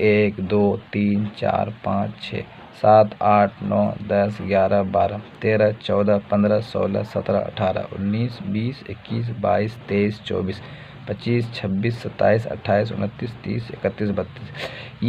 1 2 3 4 5 6 7 8 9 10 11 12 13 14 15 16 17 18 19 20 21 22 23 24 25 26 27 28 29 30 31 32۔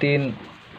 3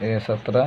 17